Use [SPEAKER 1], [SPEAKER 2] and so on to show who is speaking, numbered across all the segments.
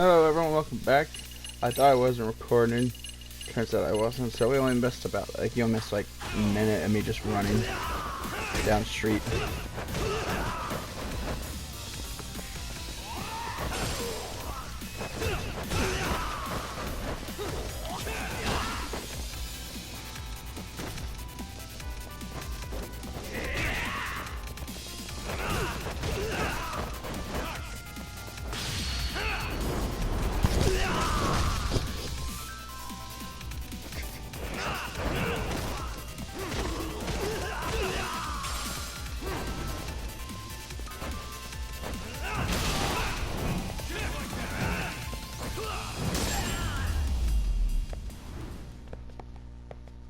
[SPEAKER 1] Hello everyone, welcome back. I thought I wasn't recording. Turns out I wasn't, so we only missed about you missed like a minute of me just running down the street.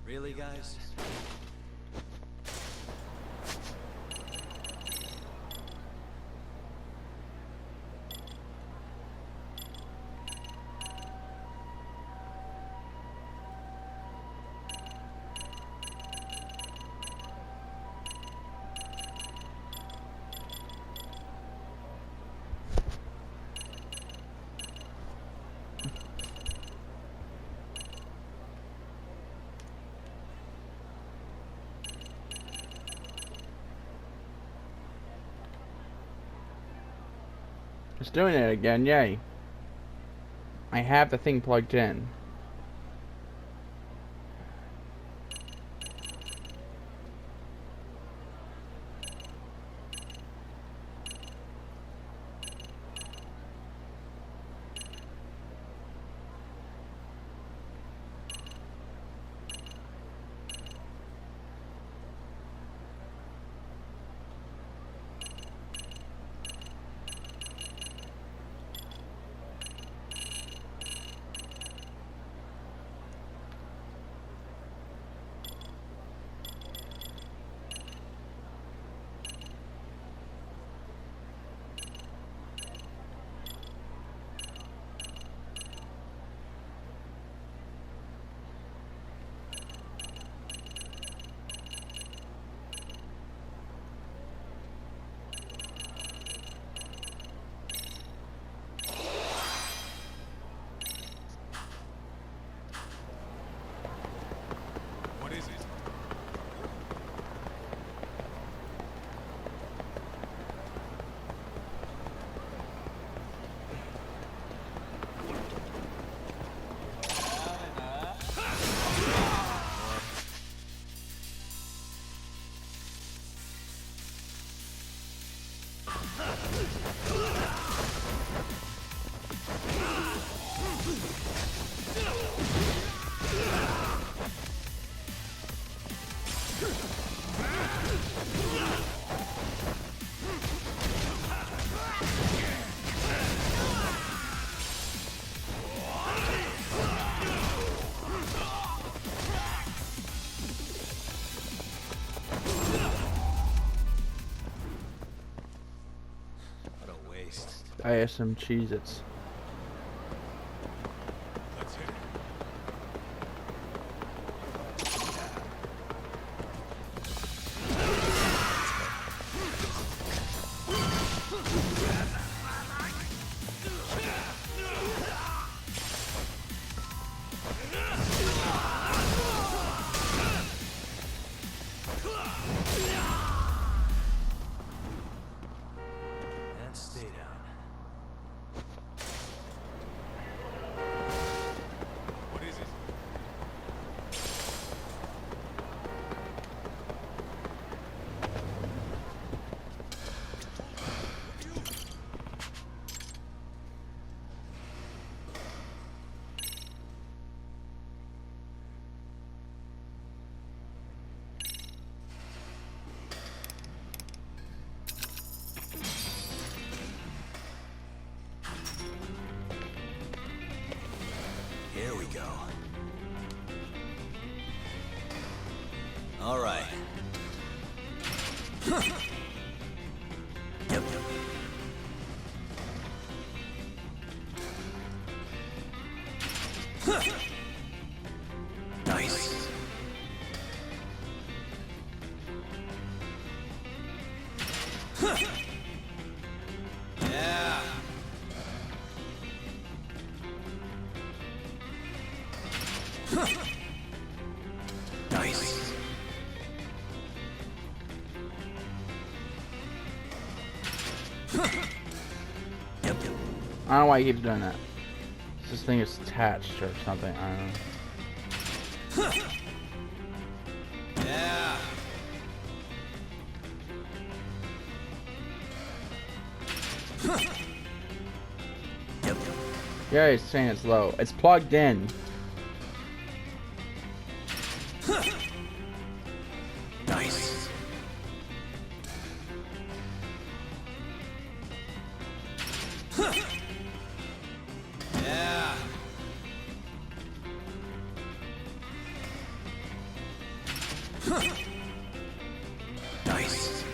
[SPEAKER 2] Really, guys?
[SPEAKER 1] It's doing it again, yay. I have the thing plugged in.
[SPEAKER 2] What is it? What a waste.
[SPEAKER 1] I have some Cheez-Its.
[SPEAKER 2] Let's hit it. And stay down. What is it? Here we go. All right. Yep. Nice. Yeah.
[SPEAKER 1] I don't know why he keeps doing that. This thing is attached or something. I don't know.
[SPEAKER 2] Yeah.
[SPEAKER 1] Yeah, he's saying it's low. It's plugged in.
[SPEAKER 2] Nice. Yeah. Nice.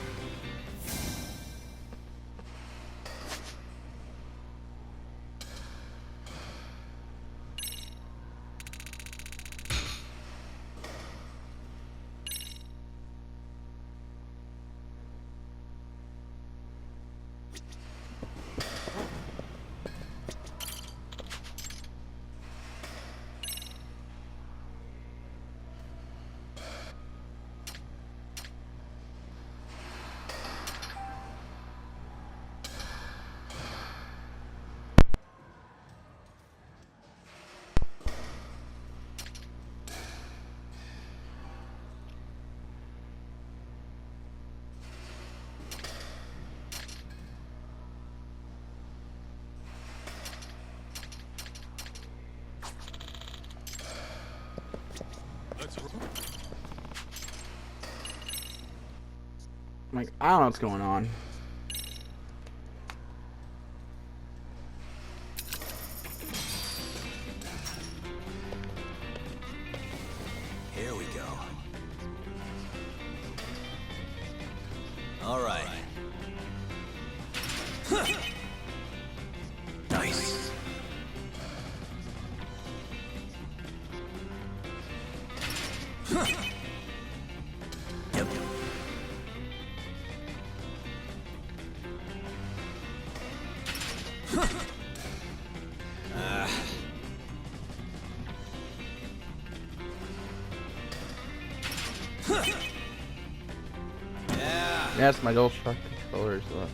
[SPEAKER 1] Like, I don't know what's going on.
[SPEAKER 2] Here we go. All right. Nice. Yep. Yeah.
[SPEAKER 1] Yes, my DualShock controller is low.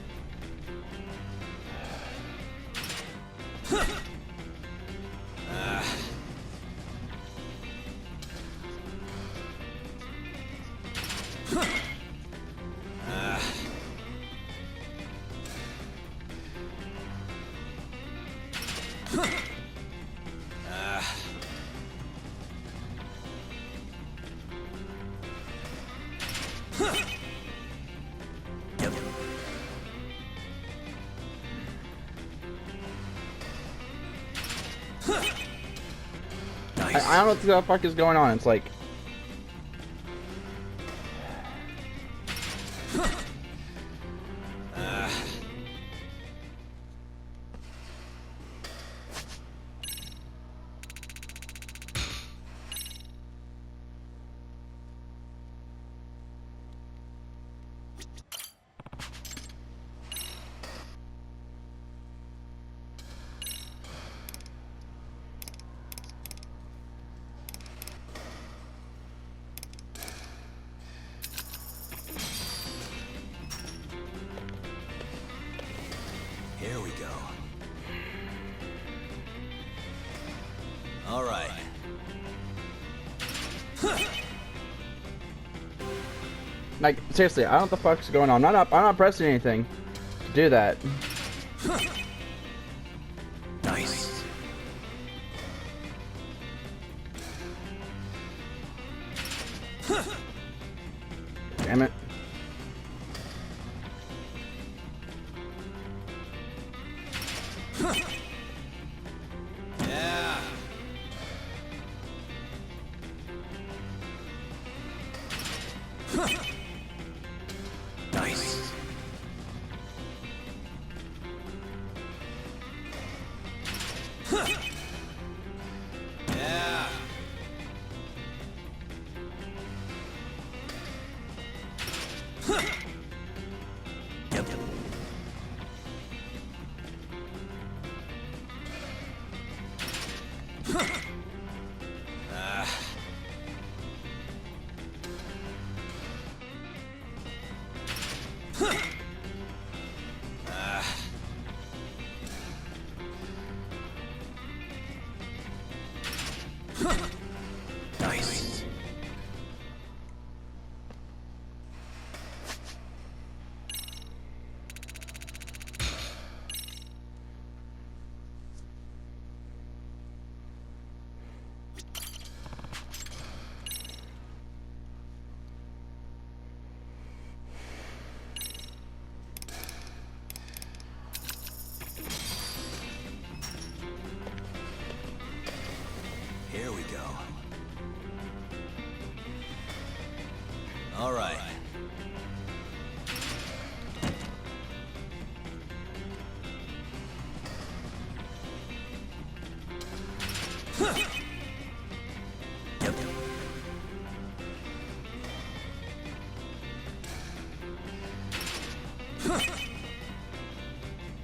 [SPEAKER 2] Yep. Nice.
[SPEAKER 1] I don't know what the fuck is going on. It's like,
[SPEAKER 2] Here we go. All right.
[SPEAKER 1] like seriously, I don't know what the fuck's going on. I'm not pressing anything to do that.
[SPEAKER 2] Nice.
[SPEAKER 1] Damn it.
[SPEAKER 2] Yeah. Nice. Yeah. Yep. Nice. Here we go. All right. Yep.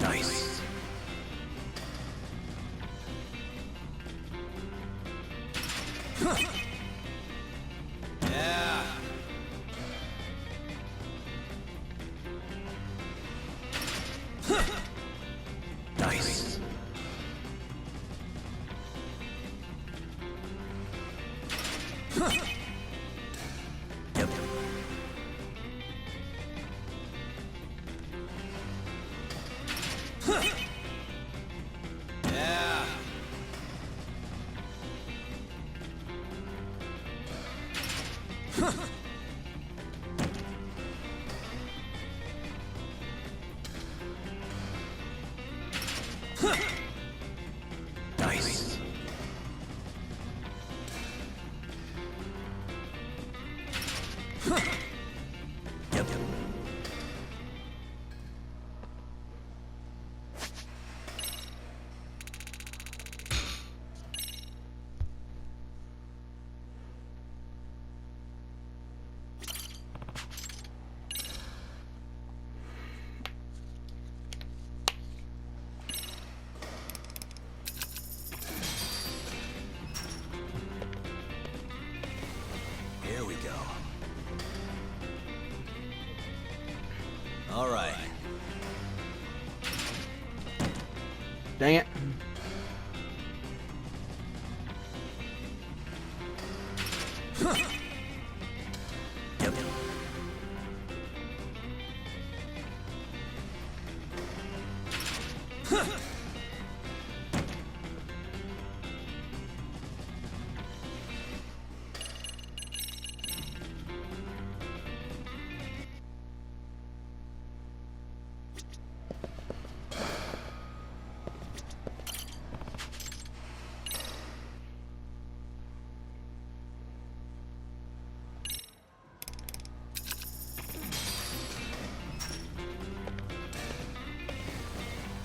[SPEAKER 2] Nice. Yeah. Nice. Yep. Yeah. Nice. Yep. Here we go. All right.
[SPEAKER 1] Dang it.
[SPEAKER 2] Yep.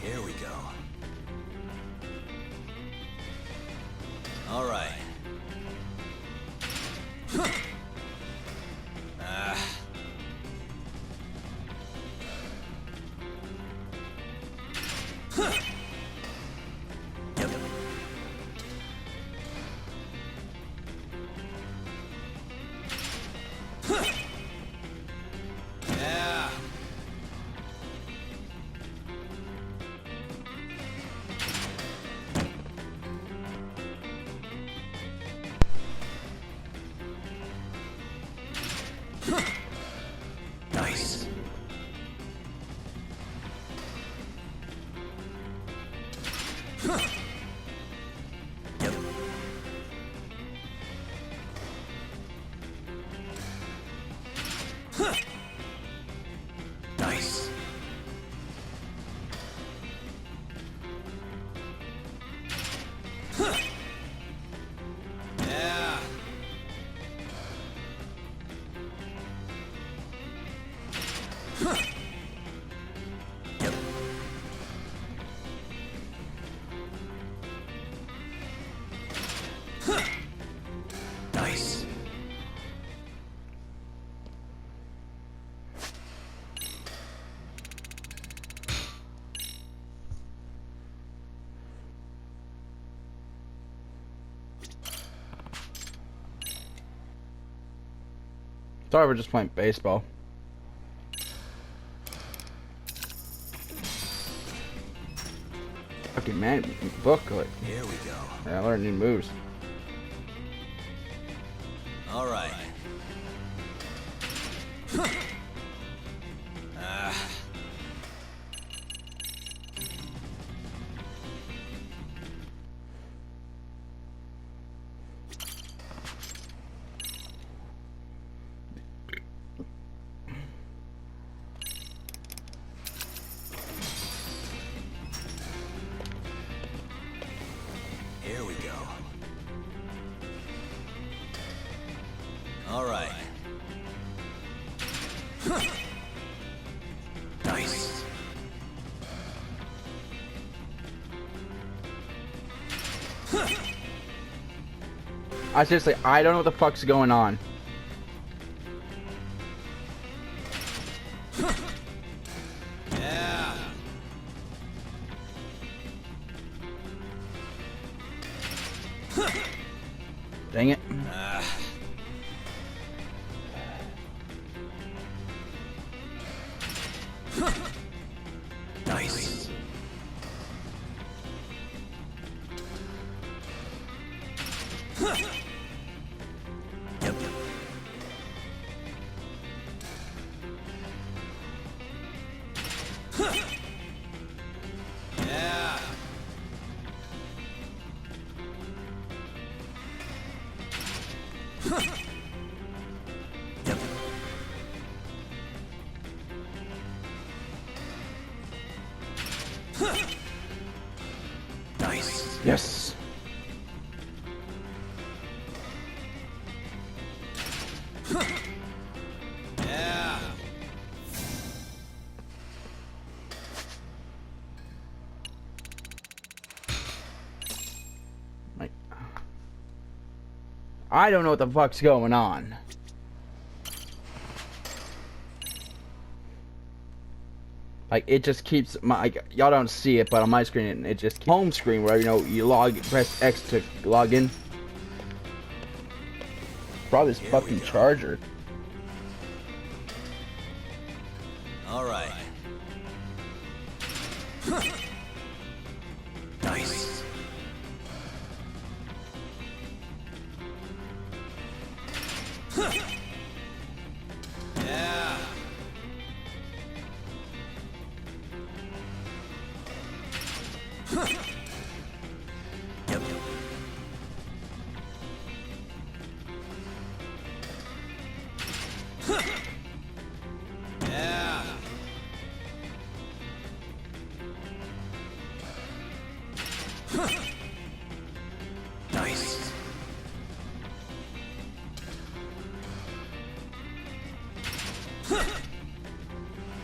[SPEAKER 2] Here we go. All right. Yep. Yeah. Nice. Yep. Nice. Yeah. Yep. Nice.
[SPEAKER 1] Sorry, we're just playing baseball. Fucking man, book like
[SPEAKER 2] Here we go.
[SPEAKER 1] I learned new moves.
[SPEAKER 2] All right. Here we go. All right. Nice.
[SPEAKER 1] I seriously, I don't know what the fuck's going on.
[SPEAKER 2] Yeah.
[SPEAKER 1] Dang it.
[SPEAKER 2] Nice. Yep. Yeah. Yep. Nice.
[SPEAKER 1] Yes.
[SPEAKER 2] Yeah.
[SPEAKER 1] Like, I don't know what the fuck's going on. Like, it just keeps my, like, y'all don't see it, but on my screen it just keeps, home screen where, you know, you press X to log in. Probably this
[SPEAKER 2] Here we
[SPEAKER 1] fucking
[SPEAKER 2] go.
[SPEAKER 1] charger.
[SPEAKER 2] All right. Nice. Yeah. Yep. Yeah. Nice.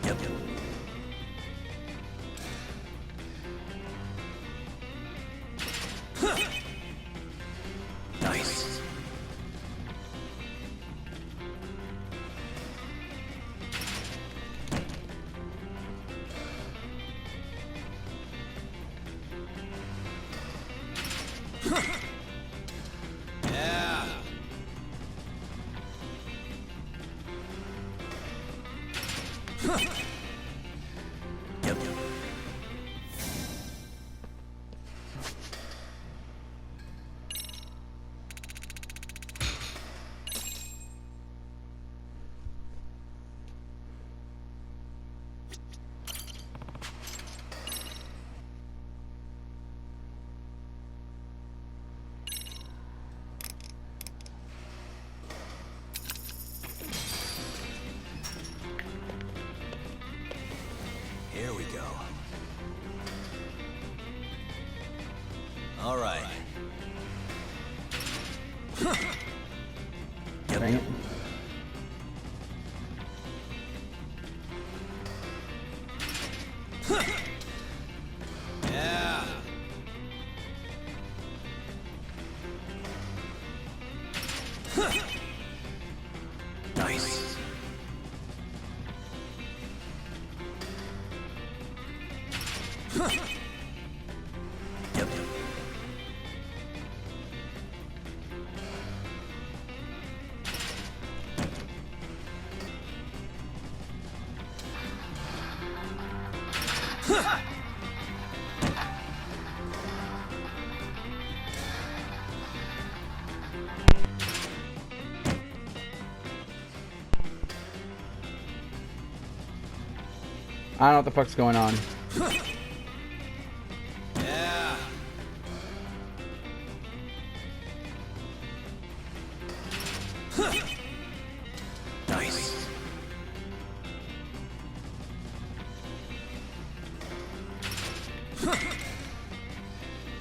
[SPEAKER 2] Yep. Nice. Yeah. Yep. Here we go. All right. Yep.
[SPEAKER 1] Dang it.
[SPEAKER 2] Yeah. Nice. Yep.
[SPEAKER 1] I don't know what the fuck's going on.
[SPEAKER 2] Yeah. Nice.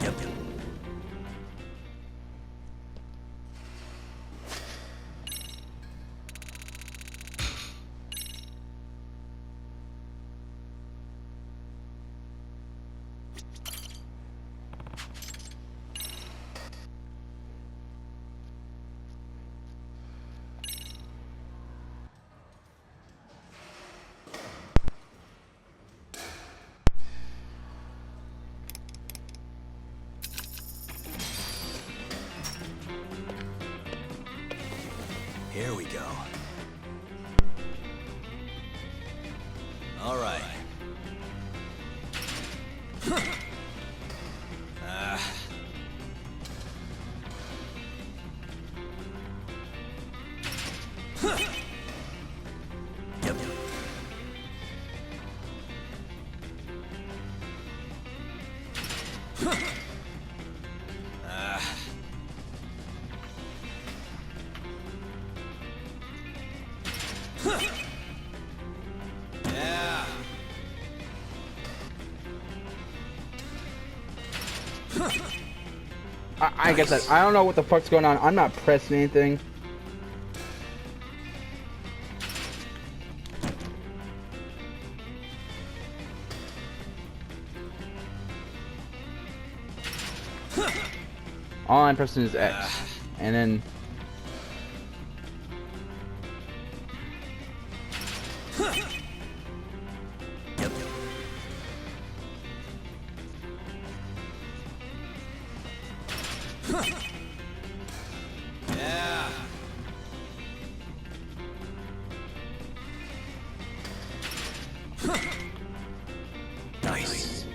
[SPEAKER 2] Yep. Here we go. All right. Yep. Yeah.
[SPEAKER 1] I get that. I don't know what the fuck's going on. I'm not pressing anything. All I'm pressing is X. And then...
[SPEAKER 2] Yep. Yeah. Nice.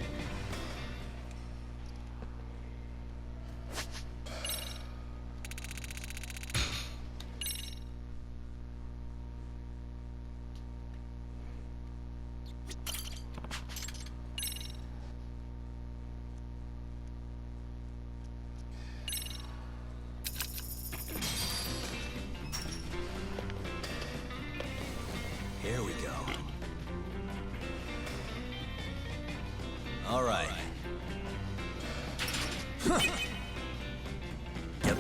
[SPEAKER 2] Here we go. All right. Yep.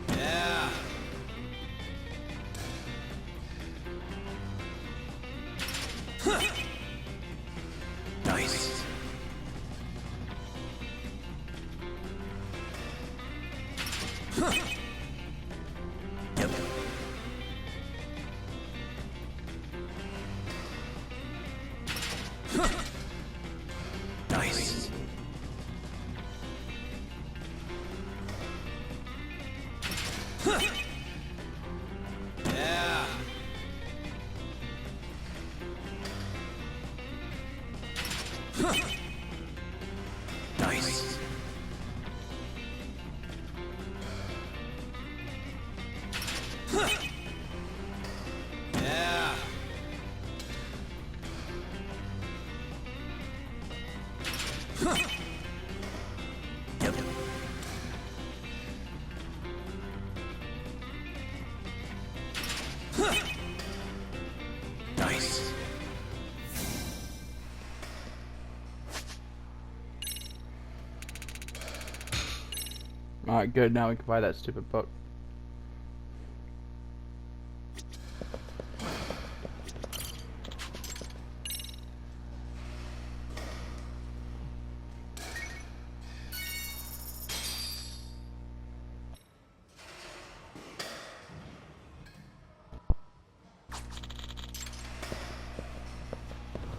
[SPEAKER 2] Yeah. Nice. Yep. Nice. Yeah. Nice. Yeah. Yep. Nice.
[SPEAKER 1] Alright, good. Now we can buy that stupid book.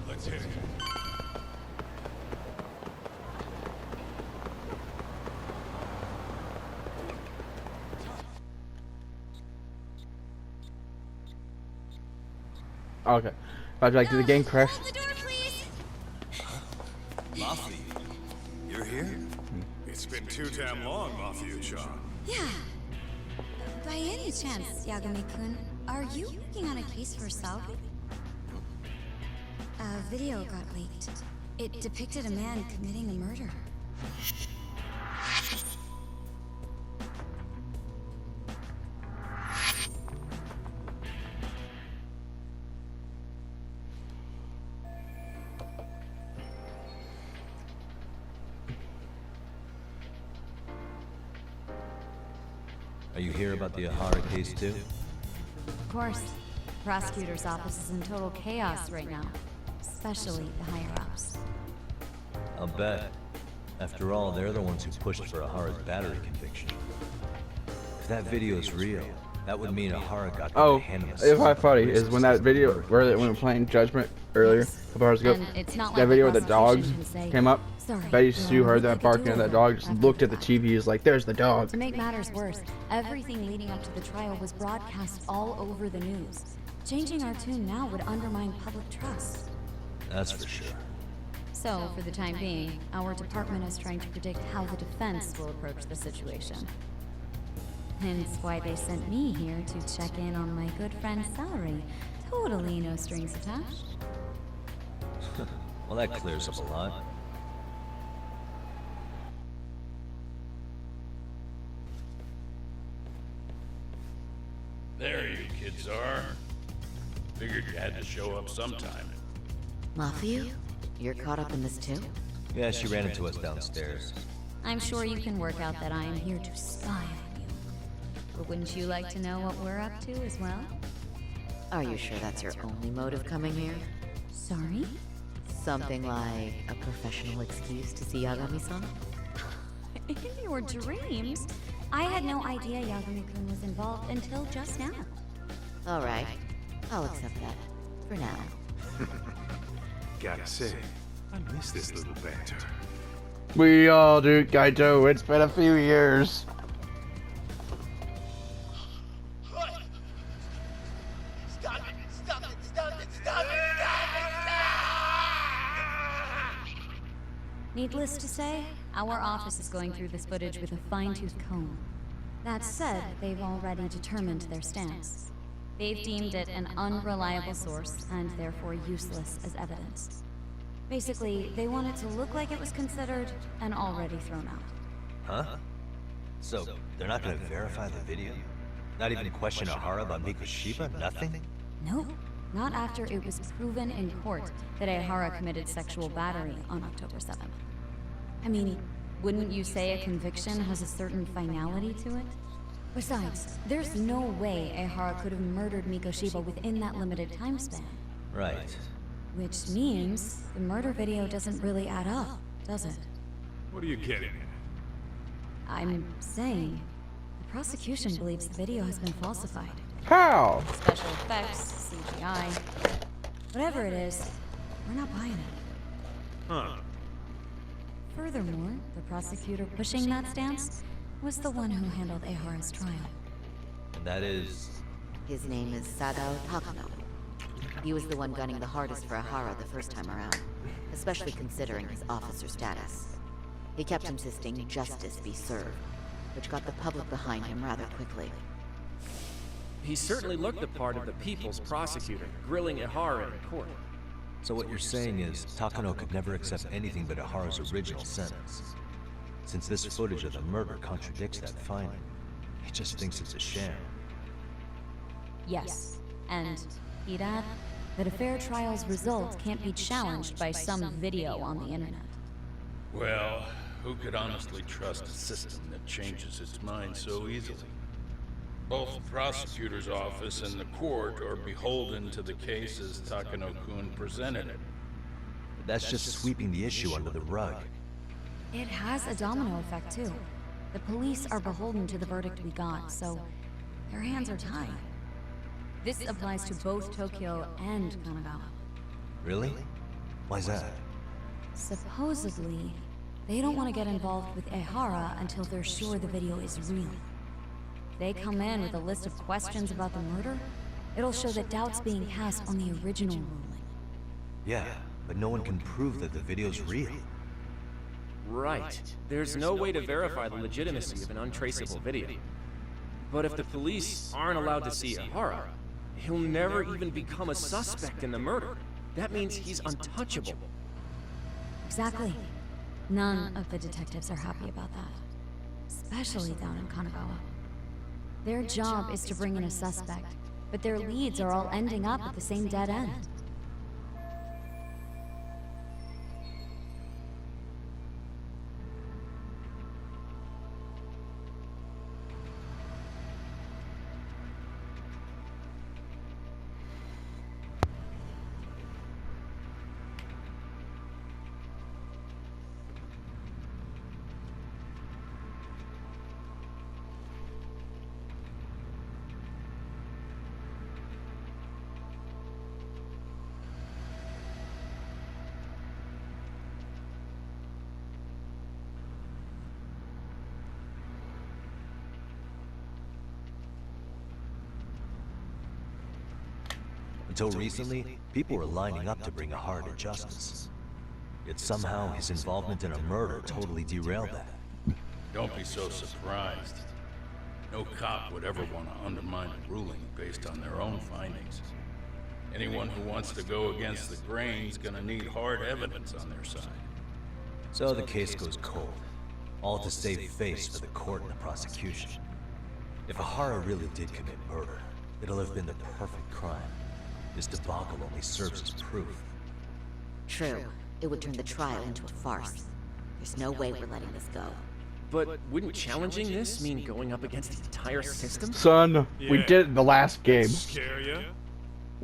[SPEAKER 3] Let's hit it.
[SPEAKER 1] Okay. I'd like, did the game crash?
[SPEAKER 4] Hold the door, please.
[SPEAKER 2] Mafia, you're here?
[SPEAKER 3] It's been too damn long, Mafia John.
[SPEAKER 4] Yeah.
[SPEAKER 3] By any chance, Yagami-kun, are you working on a case for Salvi? A video got leaked. It depicted a man committing a murder.
[SPEAKER 2] Are you here about the Ahara case too?
[SPEAKER 3] Of course. The prosecutor's office is in total chaos right now, especially the higher-ups.
[SPEAKER 2] I'll bet. After all, they're the ones who pushed for Ahara's battery conviction. If that video is real, that would mean Ahara got the
[SPEAKER 1] Oh,
[SPEAKER 2] hand of
[SPEAKER 1] if I funny is when that video where we were playing Judgment earlier, a couple hours ago,
[SPEAKER 3] And it's not
[SPEAKER 1] that
[SPEAKER 3] like
[SPEAKER 1] video
[SPEAKER 3] the
[SPEAKER 1] where the dogs
[SPEAKER 3] prosecution can say,
[SPEAKER 1] came up.
[SPEAKER 3] "Sorry,
[SPEAKER 1] Betty
[SPEAKER 3] yeah,
[SPEAKER 1] Sue heard
[SPEAKER 3] we
[SPEAKER 1] that
[SPEAKER 3] could
[SPEAKER 1] barking,
[SPEAKER 3] do
[SPEAKER 1] and
[SPEAKER 3] a
[SPEAKER 1] that dog
[SPEAKER 3] vote
[SPEAKER 1] just
[SPEAKER 3] after
[SPEAKER 1] looked at the
[SPEAKER 3] fact."
[SPEAKER 1] TV. He's like, "There's the dog."
[SPEAKER 3] To make matters worse, everything leading up to the trial was broadcast all over the news. Changing our tune now would undermine public trust.
[SPEAKER 2] That's for sure.
[SPEAKER 3] So, for the time being, our department is trying to predict how the defense will approach the situation. Hence why they sent me here to check in on my good friend's salary. Totally no strings attached.
[SPEAKER 2] Well, that clears up a lot.
[SPEAKER 4] There you kids are. Figured you had to show up sometime.
[SPEAKER 5] Mafiu? You're caught up in this too?
[SPEAKER 2] Yeah, she ran into us downstairs.
[SPEAKER 3] I'm sure you can work out that I am here to spy on you. But wouldn't you like to know what we're up to as well?
[SPEAKER 5] Are you sure that's your only motive coming here?
[SPEAKER 3] Sorry?
[SPEAKER 5] Something like a professional excuse to see Yagami-san?
[SPEAKER 3] In your dreams? I had no idea Yagami-kun was involved until just now.
[SPEAKER 5] Alright, I'll accept that. For now.
[SPEAKER 6] Gotta say, I miss this little banter.
[SPEAKER 1] We all do, Kaito. It's been a few years.
[SPEAKER 7] Stop it! Stop it! Stop it! Stop it!
[SPEAKER 3] Needless to say, our office is going through this footage with a fine-tooth comb. That said, they've already determined their stance. They've deemed it an unreliable source and therefore useless as evidence. Basically, they want it to look like it was considered and already thrown out.
[SPEAKER 2] Huh? So, they're not gonna verify the video? Not even question Ahara about Mikoshiba? Nothing?
[SPEAKER 3] Nope. Not after it was proven in court that Ehara committed sexual battery on October 7th. I mean, wouldn't you say a conviction has a certain finality to it? Besides, there's no way Ehara could have murdered Mikoshiba within that limited time span.
[SPEAKER 2] Right.
[SPEAKER 3] Which means the murder video doesn't really add up, does it?
[SPEAKER 6] What are you getting at?
[SPEAKER 3] I'm saying, the prosecution believes the video has been falsified.
[SPEAKER 1] How?
[SPEAKER 3] Special effects, CGI. Whatever it is, we're not buying it.
[SPEAKER 6] Huh.
[SPEAKER 3] Furthermore, the prosecutor pushing that stance was the one who handled Ehara's trial.
[SPEAKER 2] And that is...
[SPEAKER 5] His name is Sadao Takano. He was the one gunning the hardest for Ahara the first time around, especially considering his officer status. He kept insisting justice be served, which got the public behind him rather quickly.
[SPEAKER 8] He certainly looked the part of the people's prosecutor, grilling Ehara in court.
[SPEAKER 2] So what you're saying is, Takano could never accept anything but Ahara's original sentence. Since this footage of the murder contradicts that finding, he just thinks it's a sham.
[SPEAKER 3] Yes, and he'd add that a fair trial's results can't be challenged by some video on the internet.
[SPEAKER 4] Well, who could honestly trust a system that changes its mind so easily? Both the prosecutor's office and the court are beholden to the case as Takano-kun presented it.
[SPEAKER 2] That's just sweeping the issue under the rug.
[SPEAKER 3] It has a domino effect, too. The police are beholden to the verdict we got, so their hands are tied. This applies to both Tokyo and Kanagawa.
[SPEAKER 2] Really? Why's that?
[SPEAKER 3] Supposedly, they don't want to get involved with Ehara until they're sure the video is real. If they come in with a list of questions about the murder, it'll show that doubt's being cast on the original ruling.
[SPEAKER 2] Yeah, but no one can prove that the video's real.
[SPEAKER 8] Right. There's no way to verify the legitimacy of an untraceable video. But if the police aren't allowed to see Ihara, he'll never even become a suspect in the murder. That means he's untouchable.
[SPEAKER 3] Exactly. None of the detectives are happy about that. Especially down in Kanagawa. Their job is to bring in a suspect, but their leads are all ending up at the same dead end.
[SPEAKER 2] Until recently, people were lining up to bring Ihara to justice. Yet somehow his involvement in a murder totally derailed that.
[SPEAKER 4] Don't be so surprised. No cop would ever want to undermine a ruling based on their own findings. Anyone who wants to go against the grain's gonna need hard evidence on their side.
[SPEAKER 2] So the case goes cold, all to save face for the court and the prosecution. If Ihara really did commit murder, it'll have been the perfect crime. This debacle only serves as proof.
[SPEAKER 5] True. It would turn the trial into a farce. There's no way we're letting this go.
[SPEAKER 8] But wouldn't challenging this mean going up against the entire system?
[SPEAKER 1] Son, we did it in the last game,
[SPEAKER 6] Scare ya?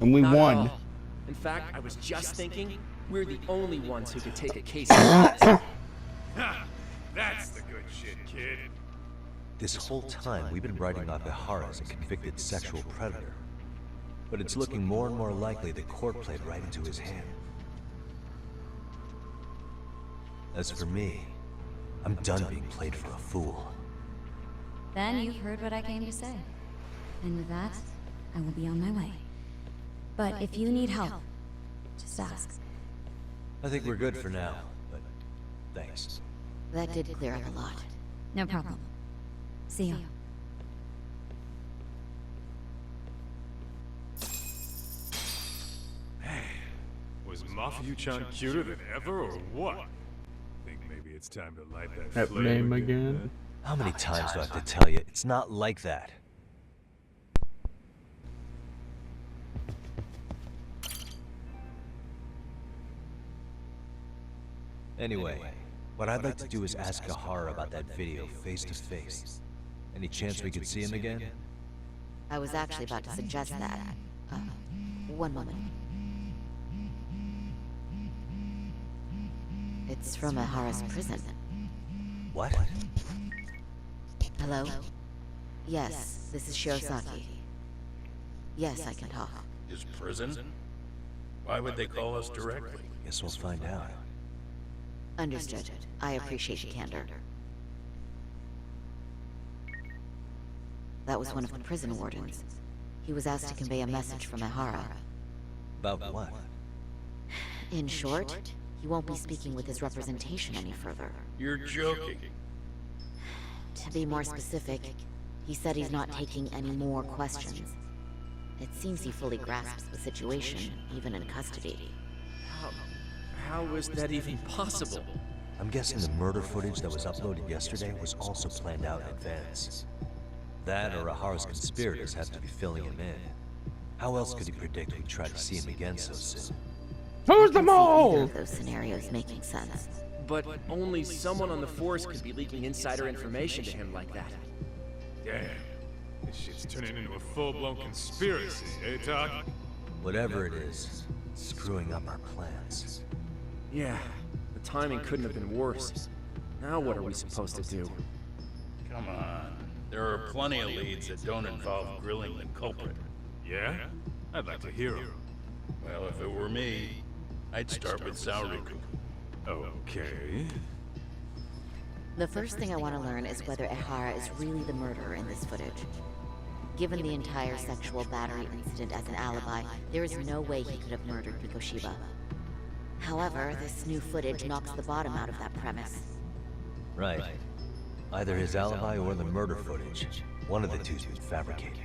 [SPEAKER 1] and we
[SPEAKER 8] Not at
[SPEAKER 1] won.
[SPEAKER 8] all. In fact, I was just thinking, we're the only ones who could take a case like this.
[SPEAKER 6] Ha! That's the good shit, kid.
[SPEAKER 2] This whole time, we've been writing off Ihara as a convicted sexual predator. But it's looking more and more likely the court played right into his hand. As for me, I'm done being played for a fool.
[SPEAKER 3] Then you've heard what I came to say. And with that, I will be on my way. But if you need help, just ask.
[SPEAKER 2] I think we're good for now, but thanks.
[SPEAKER 5] That did clear up a lot.
[SPEAKER 3] No problem. See you.
[SPEAKER 6] Was Mafuyu-chan cuter than ever, or what? Think maybe it's time to light that
[SPEAKER 1] That
[SPEAKER 6] flame
[SPEAKER 1] name again?
[SPEAKER 2] How many times do I have to tell you? It's not like that. Anyway, what I'd like to do is ask Ihara about that video face to face. Any chance we could see him again?
[SPEAKER 5] I was actually about to suggest that. One moment. It's from Ihara's prison.
[SPEAKER 2] What?
[SPEAKER 5] Hello? Yes, this is Shirosaki. Yes, I can talk.
[SPEAKER 4] His prison? Why would they call us directly?
[SPEAKER 2] Guess we'll find out.
[SPEAKER 5] Understood. I appreciate your candor. That was one of the prison wardens. He was asked to convey a message from Ihara.
[SPEAKER 2] About what?
[SPEAKER 5] In short, he won't be speaking with his representation any further.
[SPEAKER 4] You're joking.
[SPEAKER 5] To be more specific, he said he's not taking any more questions. It seems he fully grasps the situation, even in custody.
[SPEAKER 8] How is that even possible?
[SPEAKER 2] I'm guessing the murder footage that was uploaded yesterday was also planned out in advance. That or Ihara's conspirators have to be filling him in. How else could he predict we'd try to see him again so soon?
[SPEAKER 1] Who's the
[SPEAKER 5] I can see either
[SPEAKER 1] mole?
[SPEAKER 5] of those scenarios making sense.
[SPEAKER 8] But only someone on the force could be leaking insider information to him like that.
[SPEAKER 6] Damn. This shit's turning into a full-blown conspiracy, eh, Todd?
[SPEAKER 2] Whatever it is, it's screwing up our plans.
[SPEAKER 8] Yeah, the timing couldn't have been worse. Now what are we supposed to do?
[SPEAKER 4] Come on. There are plenty of leads that don't involve grilling the culprit.
[SPEAKER 6] Yeah? I'd like to hear them.
[SPEAKER 4] Well, if it were me, I'd start with Saoriku.
[SPEAKER 6] Okay.
[SPEAKER 5] The first thing I want to learn is whether Ihara is really the murderer in this footage. Given the entire sexual battery incident as an alibi, there is no way he could have murdered Mikoshiba. However, this new footage knocks the bottom out of that premise.
[SPEAKER 2] Right. Either his alibi or the murder footage. One of the two's been fabricated.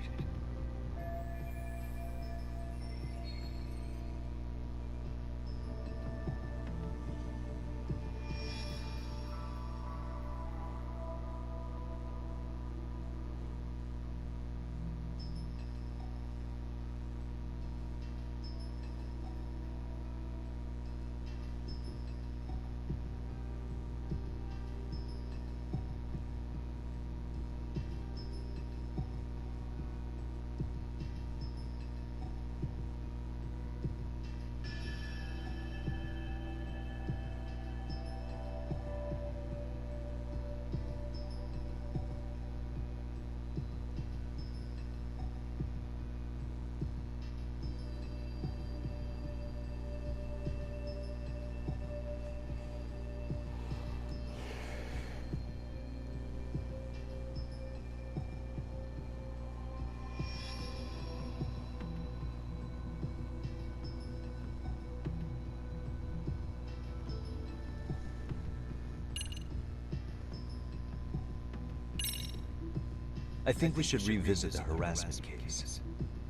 [SPEAKER 2] I think we should revisit the harassment case.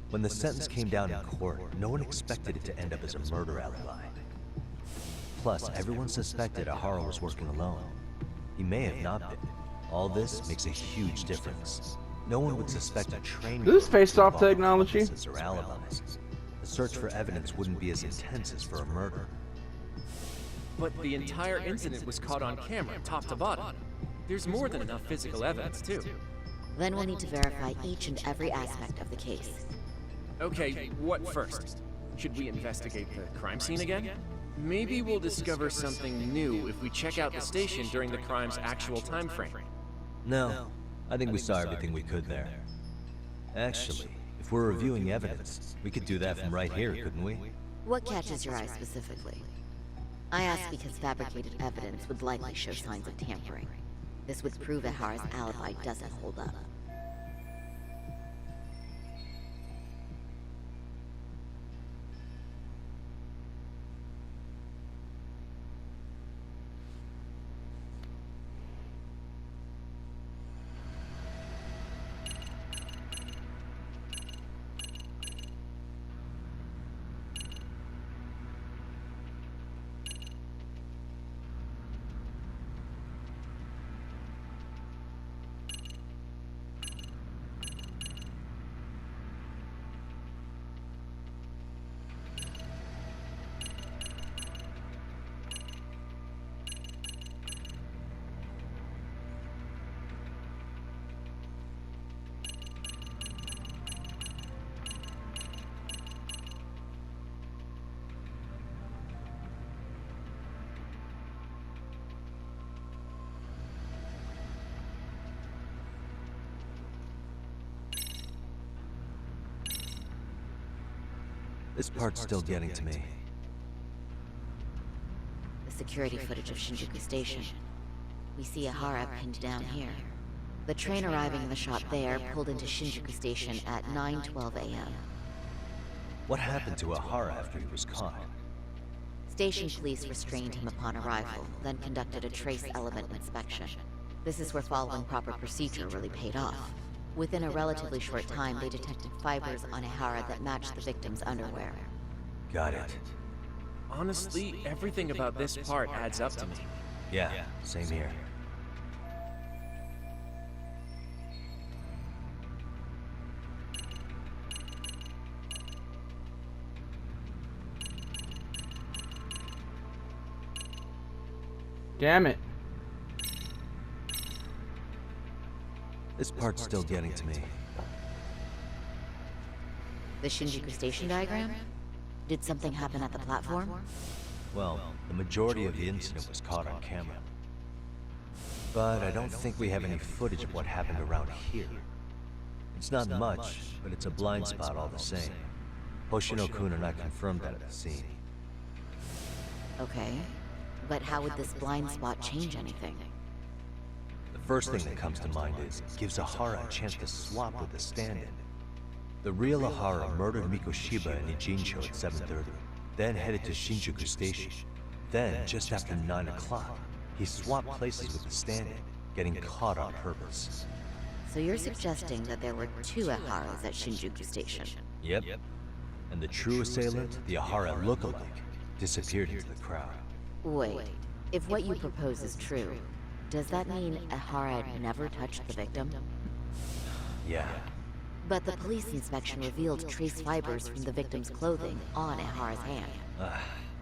[SPEAKER 2] When the sentence came down in court, no one expected it to end up as a murder alibi. Plus, everyone suspected Ahara was working alone. He may have not been. All this makes a huge difference. No one would suspect a train.
[SPEAKER 1] This is face-off technology.
[SPEAKER 2] Or alibis. The search for evidence wouldn't be as intense as for a murder.
[SPEAKER 8] But the entire incident was caught on camera, top to bottom. There's more than enough physical evidence, too.
[SPEAKER 5] Then we'll need to verify each and every aspect of the case.
[SPEAKER 8] Okay, what first? Should we investigate the crime scene again? Maybe we'll discover something new if we check out the station during the crime's actual time frame.
[SPEAKER 2] No, I think we saw everything we could there. Actually, if we're reviewing evidence, we could do that from right here, couldn't we?
[SPEAKER 5] What catches your eye specifically? I ask because fabricated evidence would likely show signs of tampering. This would prove Ahara's alibi doesn't hold up.
[SPEAKER 2] This part's still getting to me.
[SPEAKER 5] The security footage of Shinjuku Station. We see Ahara pinned down here. The train arriving in the shot there pulled into Shinjuku Station at 9:12 a.m.
[SPEAKER 2] What happened to Ahara after he was caught?
[SPEAKER 5] Station police restrained him upon arrival, then conducted a trace element inspection. This is where following proper procedure really paid off. Within a relatively short time, they detected fibers on Ahara that matched the victim's underwear.
[SPEAKER 2] Got it.
[SPEAKER 8] Honestly, everything about this part adds up to me.
[SPEAKER 2] Yeah, same here.
[SPEAKER 1] Damn it.
[SPEAKER 2] This part's still getting to me.
[SPEAKER 5] The Shinjuku Station diagram? Did something happen at the platform?
[SPEAKER 2] Well, the majority of the incident was caught on camera. But I don't think we have any footage of what happened around here. It's not much, but it's a blind spot all the same. Hoshino-kun and I confirmed that at the scene.
[SPEAKER 5] Okay. But how would this blind spot change anything?
[SPEAKER 2] The first thing that comes to mind is, it gives Ahara a chance to swap with the stand-in. The real Ahara murdered Mikoshiba and Ijincho at 7:30, then headed to Shinjuku Station. Then, just after 9 o'clock, he swapped places with the stand-in, getting caught on purpose.
[SPEAKER 5] So you're suggesting that there were two Aharas at Shinjuku Station?
[SPEAKER 2] Yep. And the true assailant, the Ahara lookalike, disappeared into the crowd.
[SPEAKER 5] Wait, if what you propose is true, does that mean Ahara had never touched the victim?
[SPEAKER 2] Yeah.
[SPEAKER 5] But the police inspection revealed trace fibers from the victim's clothing on Ahara's hand.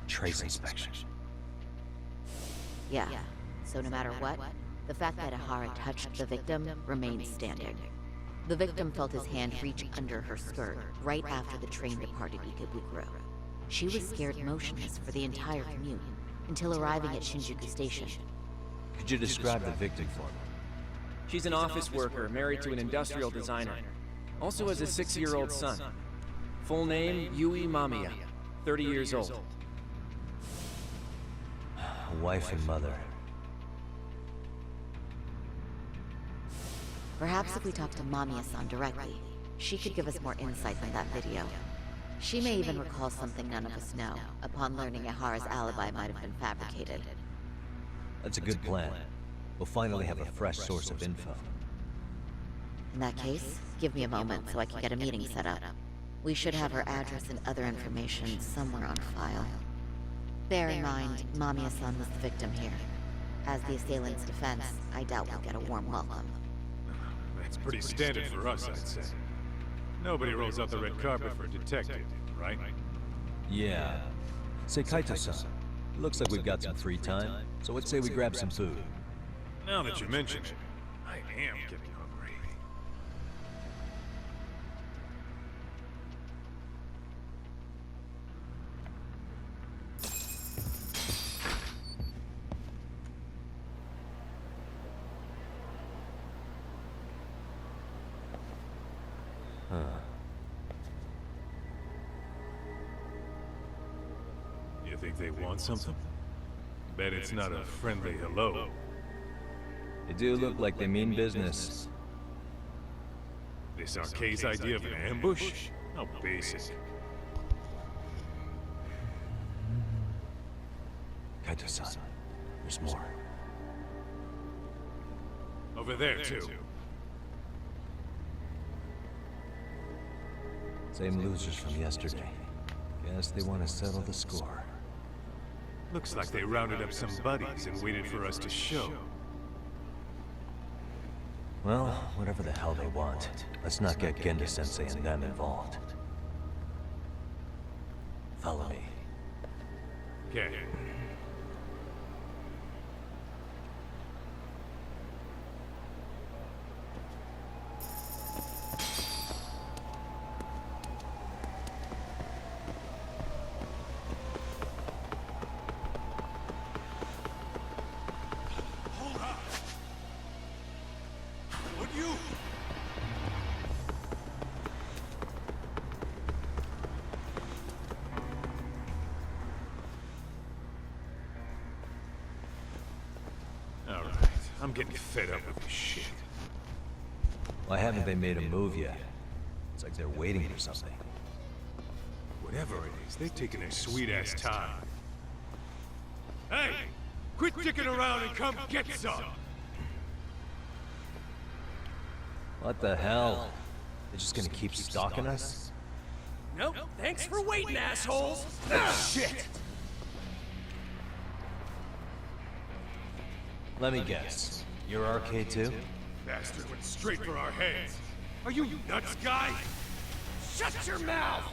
[SPEAKER 2] Trace inspection.
[SPEAKER 5] Yeah. So no matter what, the fact that Ahara touched the victim remains standing. The victim felt his hand reach under her skirt right after the train departed Ikebukuro. She was scared motionless for the entire commute until arriving at Shinjuku Station.
[SPEAKER 2] Could you describe the victim for me?
[SPEAKER 8] She's an office worker married to an industrial designer. Also has a 6-year-old son. Full name, Yui Mamiya. 30 years old.
[SPEAKER 2] Wife and mother.
[SPEAKER 5] Perhaps if we talk to Mamiya-san directly, she could give us more insight than that video. She may even recall something none of us know, upon learning Ahara's alibi might have been fabricated.
[SPEAKER 2] That's a good plan. We'll finally have a fresh source of info.
[SPEAKER 5] In that case, give me a moment so I can get a meeting set up. We should have her address and other information somewhere on file. Bear in mind, Mamiya-san was the victim here. As the assailant's defense, I doubt we'll get a warm welcome.
[SPEAKER 6] That's pretty standard for us, I'd say. Nobody rolls out the red carpet for a detective, right?
[SPEAKER 2] Yeah. Say, Kaito-san, looks like we've got some free time, so let's say we grab some food.
[SPEAKER 6] Now that you mention it, I am getting hungry. You think they want something? Bet it's not a friendly hello.
[SPEAKER 2] They do look like they mean business.
[SPEAKER 6] This Arcade's idea of an ambush? How basic.
[SPEAKER 2] Kaito-san, there's more.
[SPEAKER 6] Over there, too.
[SPEAKER 2] Same losers from yesterday. Guess they want to settle the score.
[SPEAKER 6] Looks like they rounded up some buddies and waited for us to show.
[SPEAKER 2] Well, whatever the hell they want, let's not get Genda-sensei and them involved. Follow me.
[SPEAKER 6] Okay. I'm getting fed up with this shit.
[SPEAKER 2] Why haven't they made a move yet? It's like they're waiting for something.
[SPEAKER 6] Whatever it is, they're taking their sweet-ass time. Hey! Quit dicking around and come get some!
[SPEAKER 2] What the hell? They're just gonna keep stalking us?
[SPEAKER 8] Nope, thanks for waiting, assholes!
[SPEAKER 6] Shit!
[SPEAKER 2] Let me guess. You're Arcade too?
[SPEAKER 6] Bastard went straight for our heads. Are you nuts, guy?
[SPEAKER 8] Shut your mouth!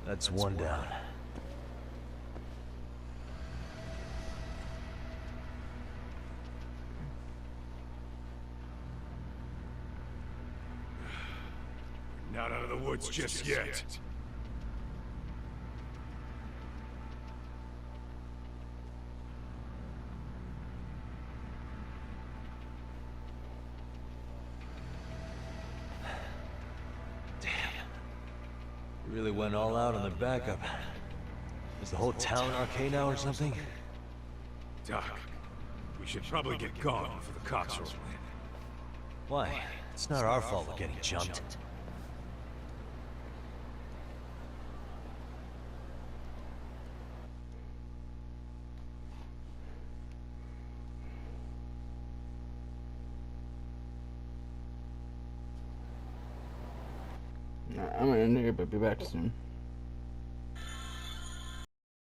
[SPEAKER 2] That's one down.
[SPEAKER 6] Not out of the woods just yet.
[SPEAKER 2] You really went all out on the backup. Is the whole town RK now or something?
[SPEAKER 6] Doc, we should probably get gone before the cops roll in.
[SPEAKER 2] Why? It's not our fault we're getting jumped.
[SPEAKER 1] I'm gonna end it, but be back soon.